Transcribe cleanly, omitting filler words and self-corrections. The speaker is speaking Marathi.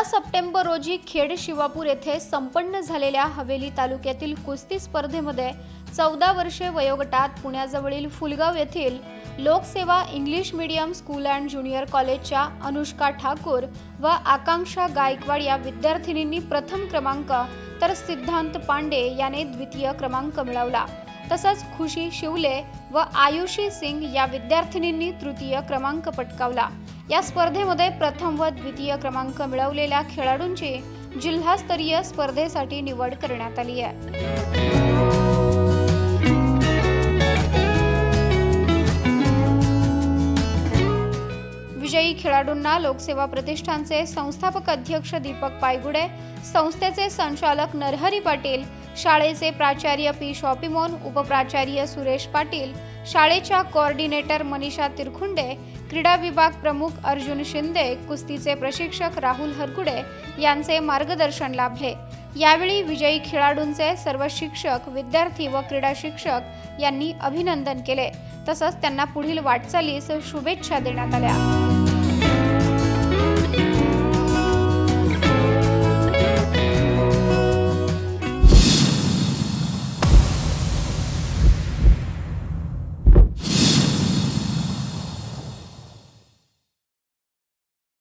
सप्टेंबर रोजी खेड शिवापूर येथे संपन्न झालेल्या हवेली तालुक्यातील कुस्ती स्पर्धेमध्ये 14 वर्षे वयोगटात पुण्याजवळील फुलगाव येथील लोकसेवा English medium school and junior कॉलेजच्या अनुष्का ठाकूर व आकांक्षा गायकवाड या विद्यार्थिनींनी प्रथम क्रमांक तर सिद्धांत पांडे याने द्वितीय क्रमांक मिळवला। तसंच खुशी शिवले व आयुषी सिंग या विद्यार्थिनींनी तृतीय क्रमांक पटकावला। या स्पर्धेमध्ये प्रथम व द्वितीय क्रमांक मिळवलेल्या खेळाडूंची जिल्हास्तरीय स्पर्धेसाठी निवड करण्यात आली आहे। विजयी खेळाडूंना लोकसेवा प्रतिष्ठानचे संस्थापक अध्यक्ष दीपक पायगुडे, संस्थेचे संचालक नरहरी पाटील, शाळेचे प्राचार्य पी शॉपिमोन, उपप्राचार्य सुरेश पाटील, शाळेच्या कोऑर्डिनेटर मनीषा तिरखुंडे, क्रीडा विभाग प्रमुख अर्जुन शिंदे, कुस्तीचे प्रशिक्षक राहुल हरकुडे यांचे मार्गदर्शन लाभले। यावेळी विजयी खेळाडूंचे सर्व शिक्षक, विद्यार्थी व क्रीडा शिक्षक यांनी अभिनंदन केले। तसंच त्यांना पुढील वाटचालीस शुभेच्छा देण्यात आल्या।